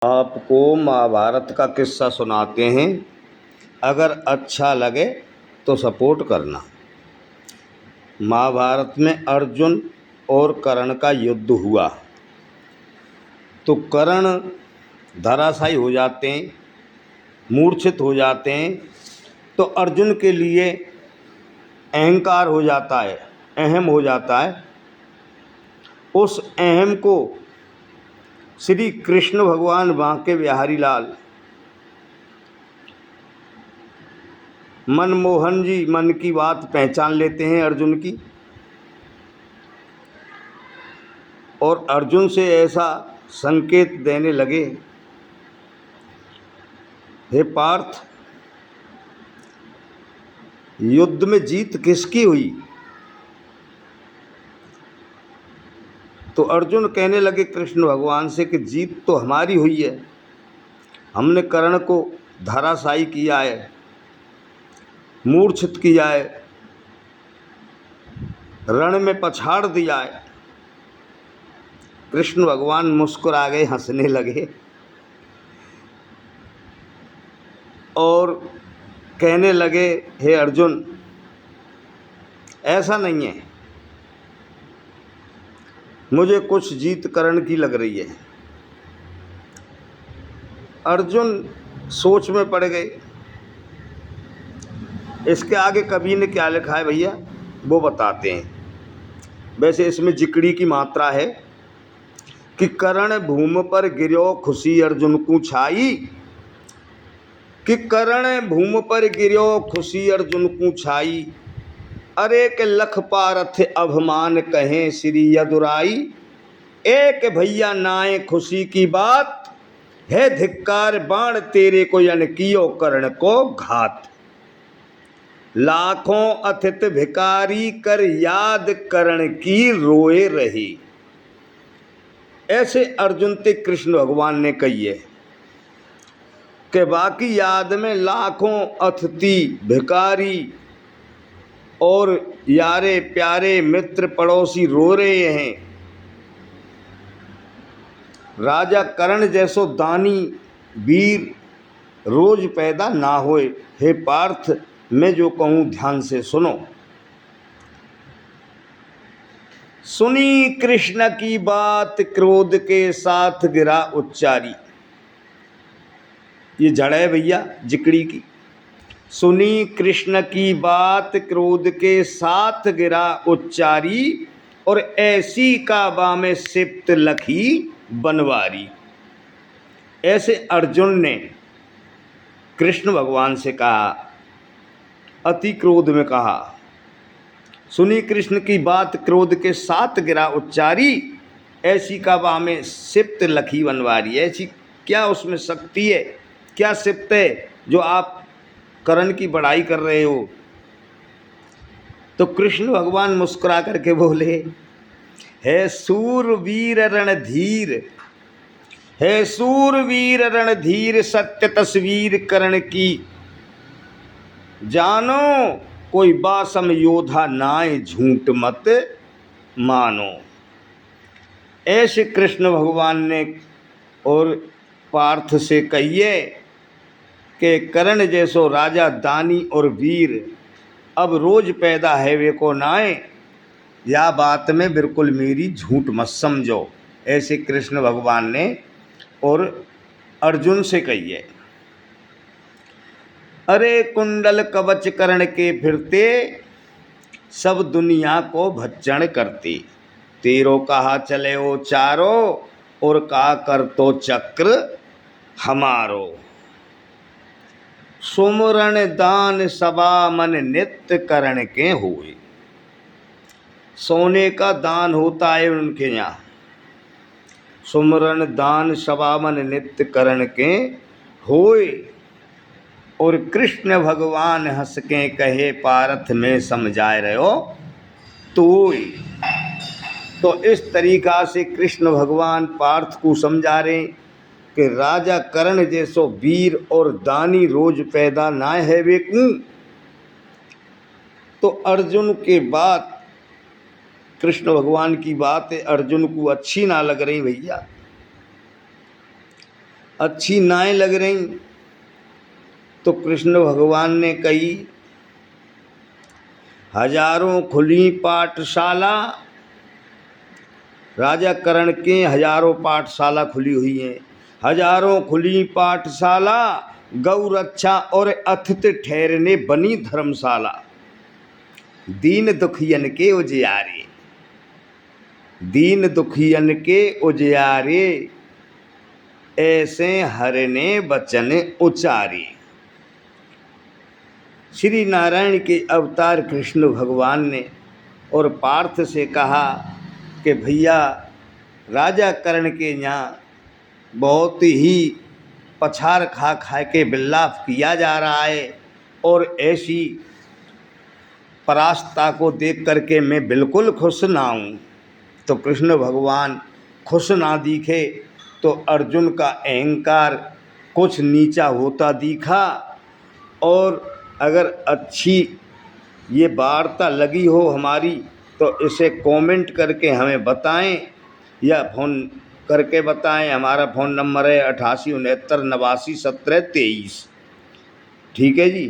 आपको महाभारत का किस्सा सुनाते हैं। अगर अच्छा लगे तो सपोर्ट करना। महाभारत में अर्जुन और कर्ण का युद्ध हुआ तो कर्ण धराशायी हो जाते हैं, मूर्छित हो जाते हैं। तो अर्जुन के लिए अहंकार हो जाता है, अहम हो जाता है। उस अहम को श्री कृष्ण भगवान बांके बिहारी लाल मनमोहन जी मन की बात पहचान लेते हैं अर्जुन की, और अर्जुन से ऐसा संकेत देने लगे, हे पार्थ, युद्ध में जीत किसकी हुई? तो अर्जुन कहने लगे कृष्ण भगवान से कि जीत तो हमारी हुई है। हमने कर्ण को धराशायी किया है, मूर्छित किया है, रण में पछाड़ दिया है। कृष्ण भगवान मुस्कुरा गए, हंसने लगे और कहने लगे, हे अर्जुन, ऐसा नहीं है, मुझे कुछ जीत कर्ण की लग रही है। अर्जुन सोच में पड़ गए। इसके आगे कवि ने क्या लिखा है भैया वो बताते हैं। वैसे इसमें जिक्री की मात्रा है कि कर्ण भूमि पर गिरो खुशी अर्जुन को छाई, कि कर्ण भूमि पर गिरो खुशी अर्जुन को छाई, अरे के लख पारथ अभिमान कहें श्री यदुराई, एक भैया नाए खुशी की बात है, धिक्कार बाण तेरे को यन कियो कर्ण को घात, लाखों अथित भिकारी कर याद कर्ण की रोए रही। ऐसे अर्जुन ते कृष्ण भगवान ने कही है कि बाकी याद में लाखों अतिथि भिकारी और यारे प्यारे मित्र पड़ोसी रो रहे हैं। राजा कर्ण जैसो दानी वीर रोज पैदा ना होए। हे पार्थ, मैं जो कहूँ ध्यान से सुनो। सुनी कृष्ण की बात क्रोध के साथ गिरा उच्चारी। ये जड़ है भैया जिकड़ी की। सुनी कृष्ण की बात क्रोध के साथ गिरा उच्चारी, और ऐसी काबा में सिप्त लखी बनवारी। ऐसे अर्जुन ने कृष्ण भगवान से कहा, अति क्रोध में कहा, सुनी कृष्ण की बात क्रोध के साथ गिरा उच्चारी, ऐसी काबा में सिप्त लखी बनवारी। ऐसी क्या उसमें शक्ति है, क्या सिप्त है जो आप कर्ण की बड़ाई कर रहे हो? तो कृष्ण भगवान मुस्कुरा करके बोले, हे सूरवीर रणधीर, हे सूरवीर रणधीर, सत्य तस्वीर कर्ण की जानो, कोई बासम योद्धा नाय झूठ मत मानो। ऐसे कृष्ण भगवान ने और पार्थ से कहिए कि कर्ण जैसो राजा दानी और वीर अब रोज पैदा है वे को नाए, या बात में बिल्कुल मेरी झूठ मत समझो। ऐसे कृष्ण भगवान ने और अर्जुन से कहिए। अरे कुंडल कवच कर्ण के फिरते, सब दुनिया को भक्षण करते, तेरो कहा चले ओ चारो, और का कर तो चक्र हमारो, सुमरण दान सभा मन नित्य कर्ण के हुए। सोने का दान होता है उनके यहाँ, सुमरण दान सभा मन नित्य कर्ण के होए, और कृष्ण भगवान हंस के कहे, पारथ में समझाए रहो तो। तो इस तरीका से कृष्ण भगवान पार्थ को समझा रहे कि राजा कर्ण जैसो वीर और दानी रोज पैदा ना है वे को। तो अर्जुन के बात, कृष्ण भगवान की बात अर्जुन को अच्छी ना लग रही भैया। अच्छी नाएं लग रही। तो कृष्ण भगवान ने कही, हजारों खुली पाठशाला, राजा कर्ण के हजारों पाठशाला खुली हुई हैं, हजारों खुली पाठशाला, गौ रक्षा और अतिथि ठहरने बनी धर्मशाला, दीन दुखियन के उजियारे, दीन दुखियन के उजियारे, ऐसे हरि ने वचन उचारे। श्री नारायण के अवतार कृष्ण भगवान ने और पार्थ से कहा कि भैया राजा कर्ण के यहाँ बहुत ही पछाड़ खा खा के विलाप किया जा रहा है, और ऐसी परास्ता को देख करके मैं बिल्कुल खुश ना हूँ। तो कृष्ण भगवान खुश ना दिखे तो अर्जुन का अहंकार कुछ नीचा होता दिखा। और अगर अच्छी ये वार्ता लगी हो हमारी तो इसे कमेंट करके हमें बताएं या फ़ोन करके बताएं। हमारा फ़ोन नंबर है 88 69 89 17 23। ठीक है जी।